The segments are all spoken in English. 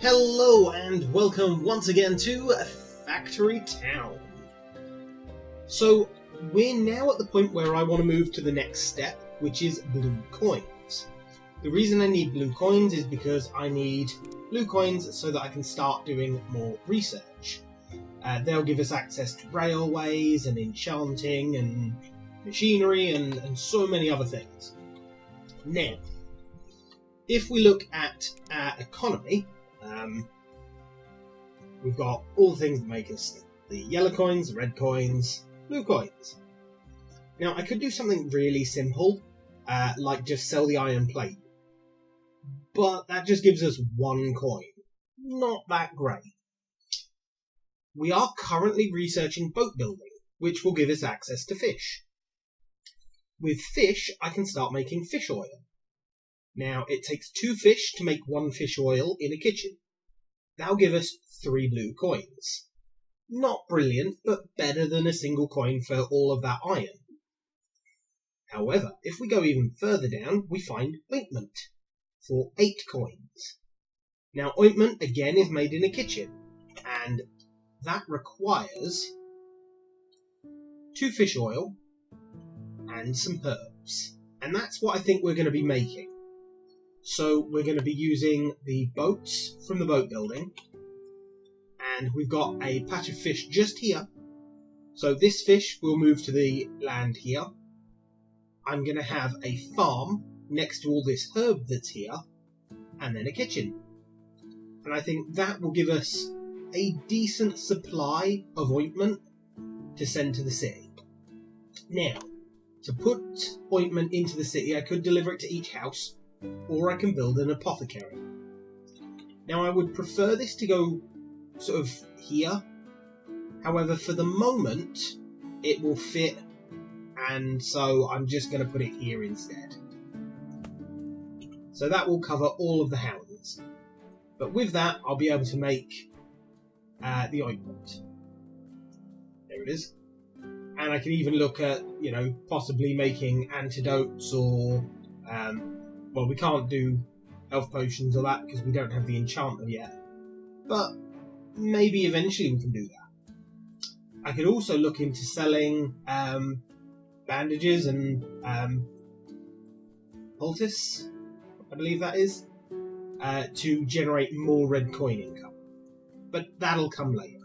Hello and welcome once again to Factory Town. So we're now at the point where I want to move to the next step, which is blue coins. The reason I need blue coins is because I need blue coins so that I can start doing more research. They'll give us access to railways and enchanting and machinery and so many other things. Now, if we look at our economy, we've got all the things that make us the yellow coins, the red coins, blue coins. Now, I could do something really simple, like just sell the iron plate, but that just gives us one coin. Not that great. We are currently researching boat building, which will give us access to fish. With fish, I can start making fish oil. Now, it takes 2 fish to make 1 fish oil in a kitchen. That'll give us 3 blue coins. Not brilliant, but better than a single coin for all of that iron. However, if we go even further down, we find ointment for 8 coins. Now, ointment, again, is made in a kitchen, and that requires 2 fish oil and some herbs. And that's what I think we're going to be making. So we're going to be using the boats from the boat building, and we've got a patch of fish just here. So this fish will move to the land here. I'm going to have a farm next to all this herb that's here, and then a kitchen. And I think that will give us a decent supply of ointment to send to the city. Now, to put ointment into the city, I could deliver it to each house, or I can build an apothecary. Now, I would prefer this to go sort of here. However, for the moment, it will fit, and so I'm just going to put it here instead. So that will cover all of the hounds. But with that, I'll be able to make the ointment. There it is. And I can even look at, possibly making antidotes or... well, we can't do health potions or that because we don't have the enchantment yet. But maybe eventually we can do that. I could also look into selling bandages and poultice, I believe that is, to generate more red coin income. But that'll come later.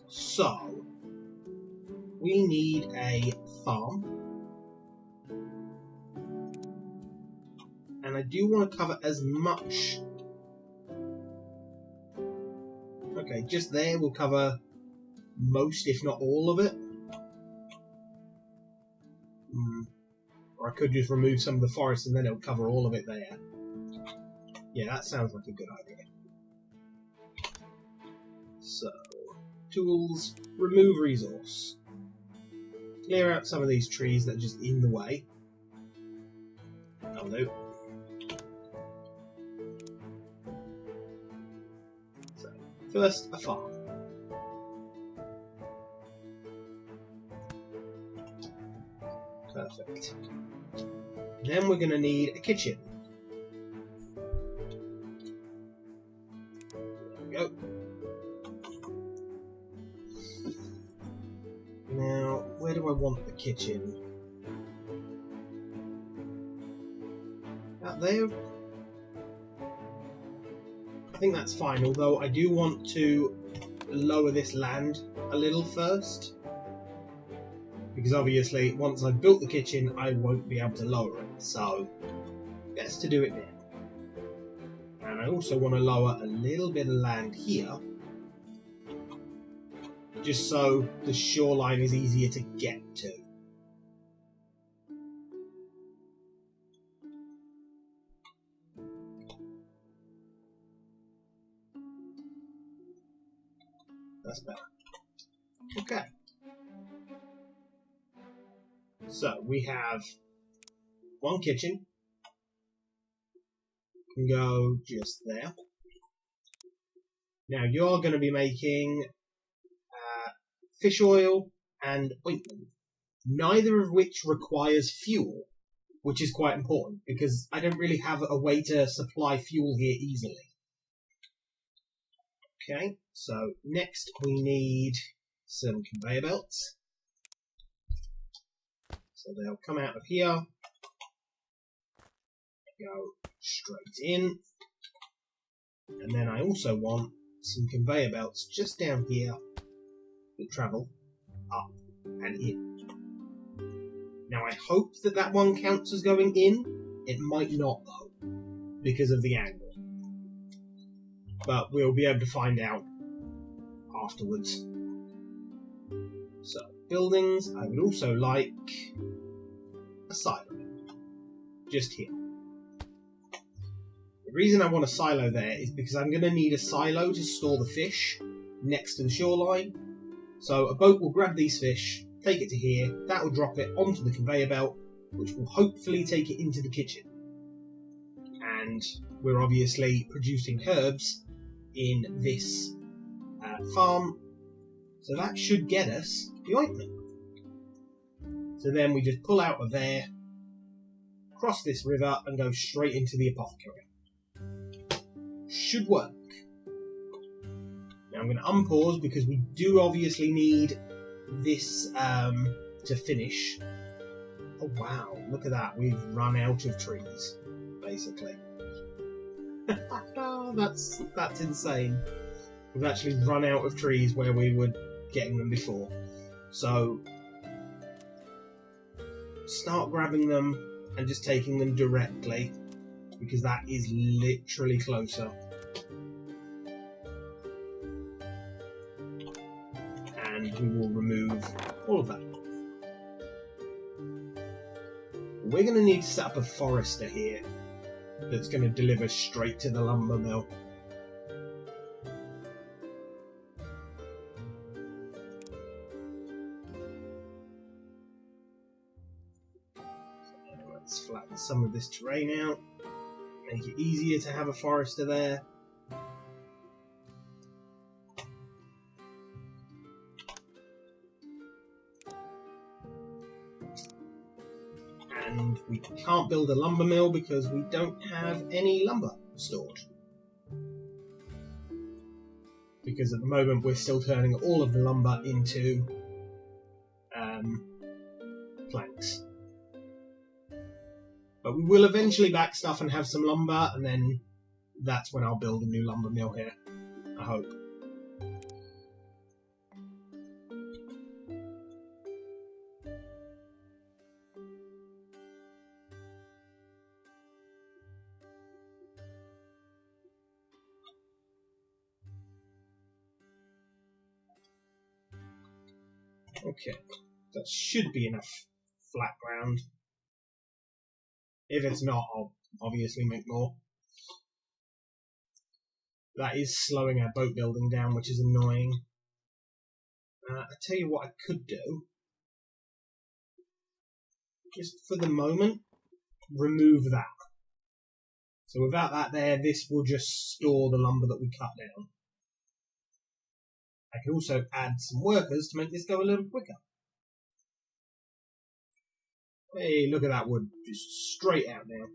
So, we need a farm. And I do want to cover as much. Okay, just there we'll cover most, if not all of it. Or I could just remove some of the forest and then it'll cover all of it there. Yeah, that sounds like a good idea. So, tools, remove resource. Clear out some of these trees that are just in the way. Oh no. First, a farm. Perfect. Then we're going to need a kitchen. There we go. Now, where do I want the kitchen? Out there? I think that's fine, although I do want to lower this land a little first. Because obviously, once I've built the kitchen, I won't be able to lower it. So, best to do it now. And I also want to lower a little bit of land here. Just so the shoreline is easier to get to. That's better. Okay. So, we have 1 kitchen. Can go just there. Now, you're going to be making fish oil and ointment, neither of which requires fuel, which is quite important, because I don't really have a way to supply fuel here easily. Okay, so next we need some conveyor belts. So they'll come out of here, go straight in, and then I also want some conveyor belts just down here that travel up and in. Now I hope that that one counts as going in. It might not though, because of the angle. But we'll be able to find out afterwards. So, buildings, I would also like a silo. Just here. The reason I want a silo there is because I'm going to need a silo to store the fish next to the shoreline. So a boat will grab these fish, take it to here, that will drop it onto the conveyor belt, which will hopefully take it into the kitchen. And we're obviously producing herbs in this farm, so that should get us the ointment. So then we just pull out of there, cross this river, and go straight into the apothecary. Should work. Now I'm going to unpause because we do obviously need this to finish. Oh wow, look at that, we've run out of trees, basically. That's insane. We've actually run out of trees where we were getting them before. So start grabbing them and just taking them directly, because that is literally closer. And we will remove all of that. We're going to need to set up a forester here that's going to deliver straight to the lumber mill. So let's flatten some of this terrain out, make it easier to have a forester there. And we can't build a lumber mill because we don't have any lumber stored. Because at the moment we're still turning all of the lumber into planks. But we will eventually back stuff and have some lumber, and then that's when I'll build a new lumber mill here, I hope. Okay, that should be enough flat ground. If it's not, I'll obviously make more. That is slowing our boat building down, which is annoying. I tell you what I could do. Just for the moment, remove that. So without that there, this will just store the lumber that we cut down. I can also add some workers to make this go a little quicker. Hey, look at that wood, just straight out now.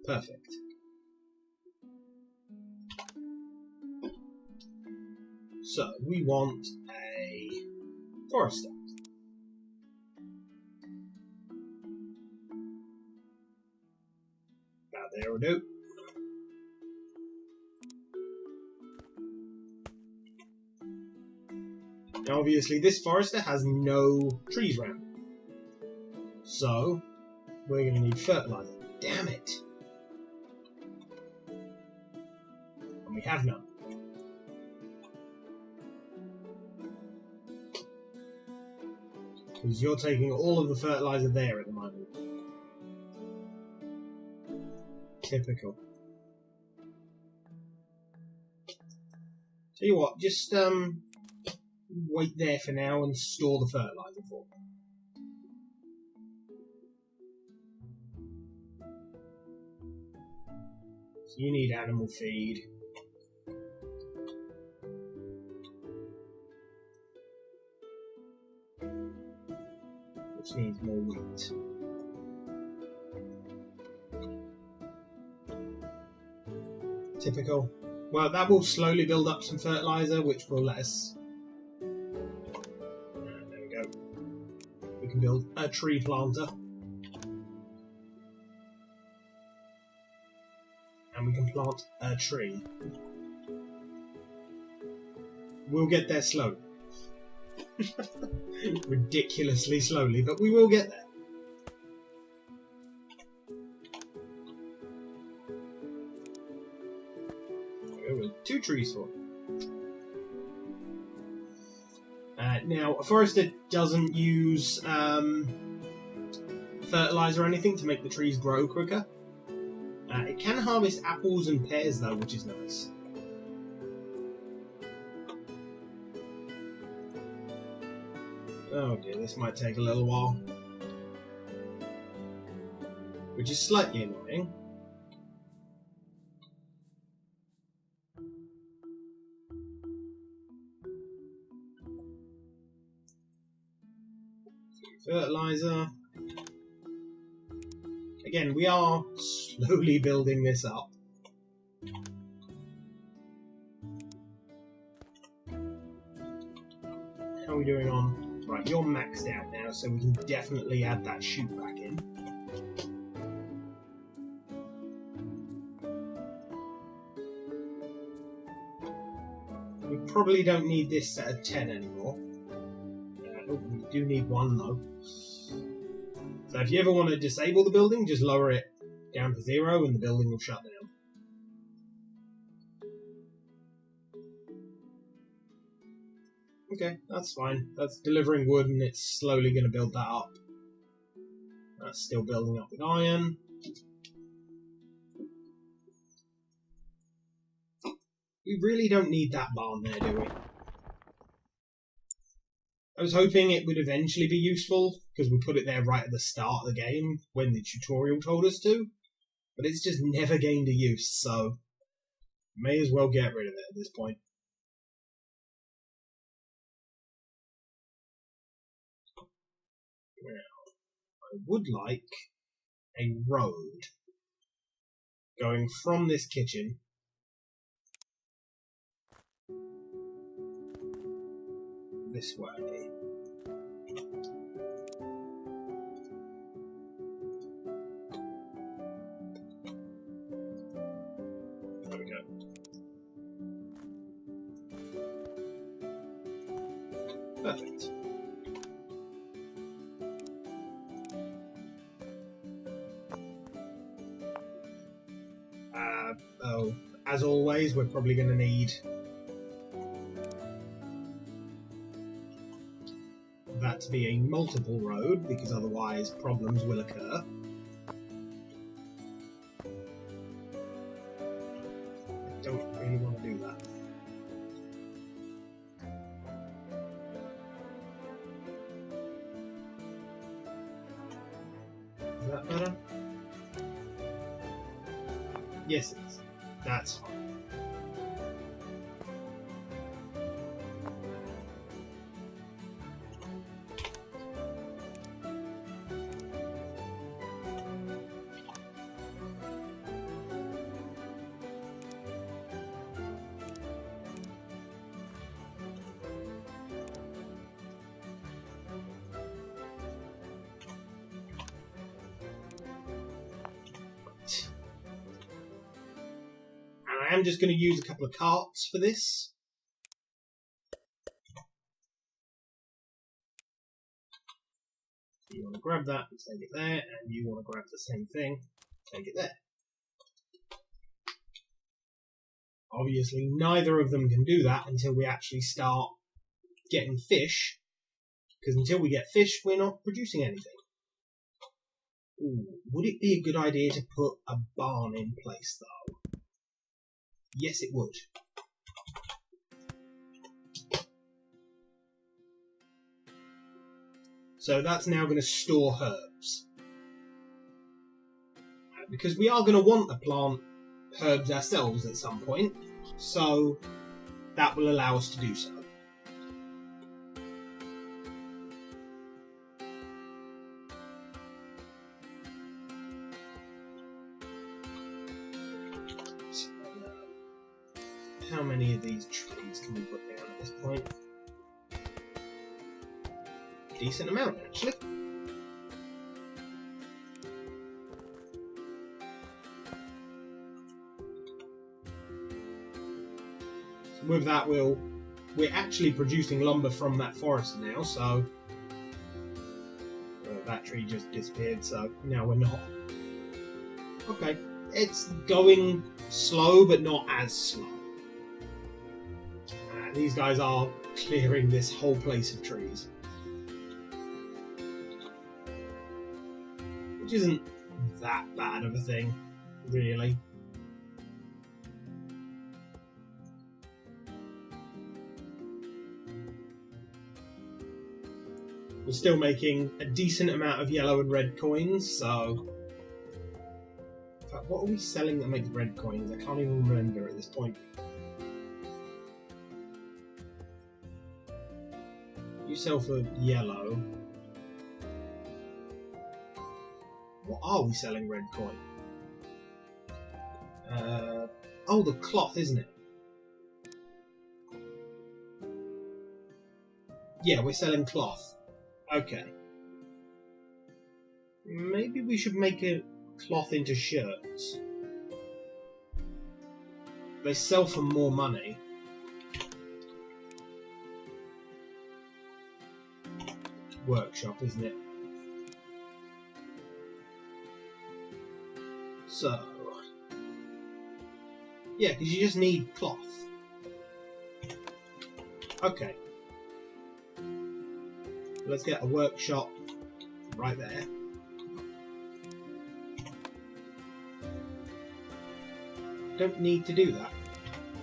Perfect. So, we want a forester. About there will do. Now obviously this forester has no trees around it. So, we're going to need fertilizer. Damn it! And we have none. Because you're taking all of the fertilizer there at the moment. Typical. Tell you what, just wait there for now and store the fertilizer for me. So you need animal feed. Which needs more wheat. Typical. Well, that will slowly build up some fertilizer, which will let us... there we go. We can build a tree planter. And we can plant a tree. We'll get there slowly. Ridiculously slowly, but we will get there. With 2 trees for. Now, a forester doesn't use fertilizer or anything to make the trees grow quicker. It can harvest apples and pears though, which is nice. Oh dear, this might take a little while. Which is slightly annoying. Fertilizer. Again, we are slowly building this up. How are we doing on... Right, you're maxed out now, so we can definitely add that chute back in. We probably don't need this set of 10 anymore. Oh, we do need 1 though. So if you ever want to disable the building, just lower it down to 0 and the building will shut down. Okay, that's fine. That's delivering wood and it's slowly going to build that up. That's still building up with iron. We really don't need that barn there, do we? I was hoping it would eventually be useful, because we put it there right at the start of the game, when the tutorial told us to, but it's just never gained a use, so may as well get rid of it at this point. Now, I would like a road going from this kitchen this way. There we go. Perfect. Oh, as always, we're probably going to need that to be a multiple road, because otherwise problems will occur. I don't really want to do that. Is that better? Yes, it is. That's fine. I am just going to use a couple of carts for this. You want to grab that and take it there, and you want to grab the same thing, take it there. Obviously, neither of them can do that until we actually start getting fish, because until we get fish, we're not producing anything. Ooh, would it be a good idea to put a barn in place, though? Yes, it would. So that's now going to store herbs. Because we are going to want to plant herbs ourselves at some point, so that will allow us to do so. How many of these trees can we put down at this point? Decent amount, actually. So with that, we're actually producing lumber from that forest now, so that tree just disappeared, so now we're not. Okay, it's going slow, but not as slow. These guys are clearing this whole place of trees. Which isn't that bad of a thing, really. We're still making a decent amount of yellow and red coins, so... In fact, what are we selling that makes red coins? I can't even remember at this point. You sell for yellow. What are we selling red coin? Oh, the cloth, isn't it? Yeah, we're selling cloth. Okay. Maybe we should make a cloth into shirts. They sell for more money. Workshop, isn't it? So... yeah, because you just need cloth. Okay. Let's get a workshop right there. Don't need to do that.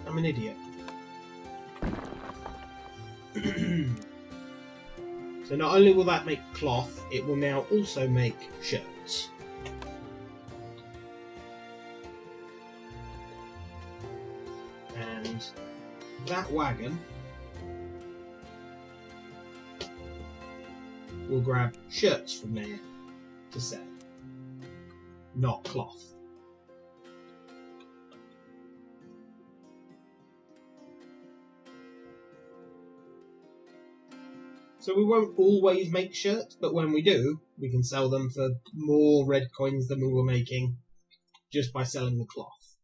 I'm an idiot. So not only will that make cloth, it will now also make shirts. And that wagon will grab shirts from there to sell, not cloth. So we won't always make shirts, but when we do, we can sell them for more red coins than we were making just by selling the cloth.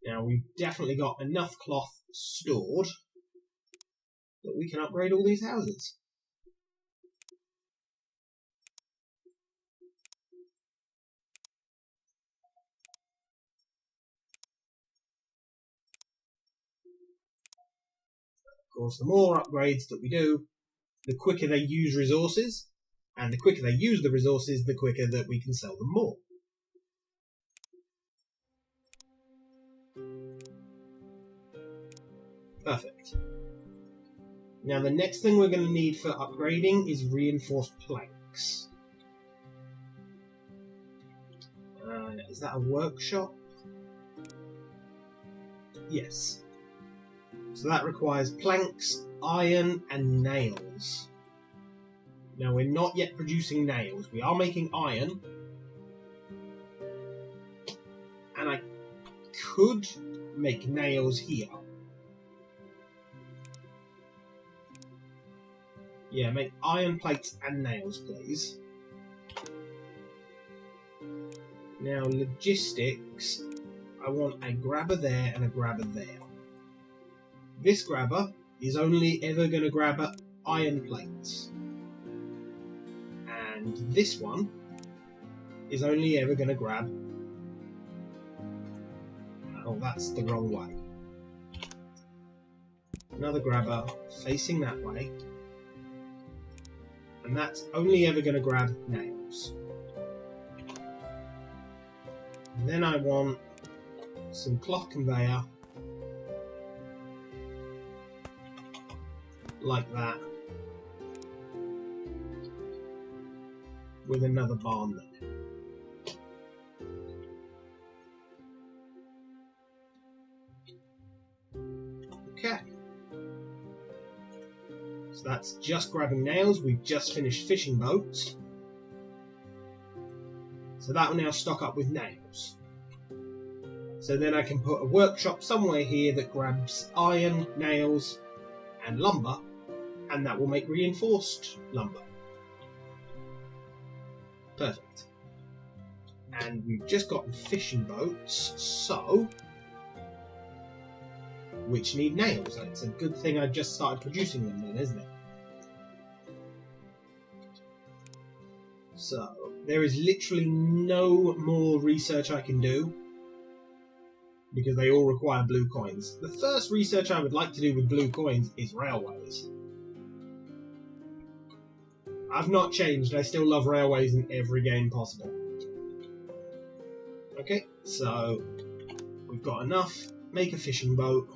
Now we've definitely got enough cloth stored that we can upgrade all these houses. Of course, the more upgrades that we do, the quicker they use resources, and the quicker they use the resources, the quicker that we can sell them more. Perfect. Now the next thing we're going to need for upgrading is reinforced planks. Is that a workshop? Yes. So that requires planks, iron, and nails. Now we're not yet producing nails. We are making iron. And I could make nails here. Yeah, make iron plates and nails, please. Now, logistics. I want a grabber there and a grabber there. This grabber is only ever going to grab iron plates. And this one is only ever going to grab... oh, that's the wrong way. Another grabber facing that way. And that's only ever going to grab nails. And then I want some cloth conveyor like that, with another barn there. Okay. So that's just grabbing nails. We've just finished fishing boats. So that will now stock up with nails. So then I can put a workshop somewhere here that grabs iron, nails, and lumber, and that will make reinforced lumber. Perfect. And we've just gotten fishing boats, so which need nails. It's a good thing I just started producing them then, isn't it? So there is literally no more research I can do because they all require blue coins. The first research I would like to do with blue coins is railways. I've not changed, I still love railways in every game possible. Okay, so we've got enough. Make a fishing boat.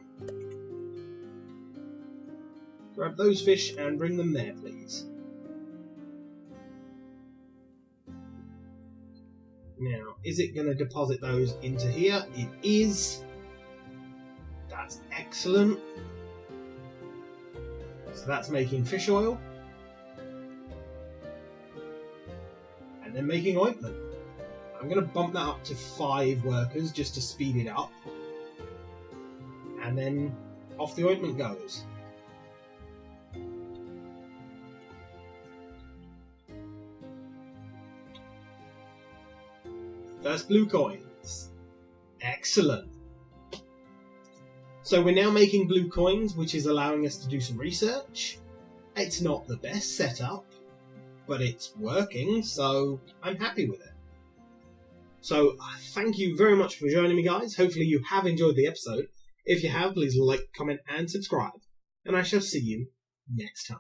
Grab those fish and bring them there, please. Now, is it going to deposit those into here? It is. That's excellent. So that's making fish oil. And then making ointment. I'm going to bump that up to 5 workers just to speed it up. And then off the ointment goes. First blue coins. Excellent. So we're now making blue coins, which is allowing us to do some research. It's not the best setup, but it's working, so I'm happy with it. So thank you very much for joining me, guys. Hopefully you have enjoyed the episode. If you have, please like, comment, and subscribe. And I shall see you next time.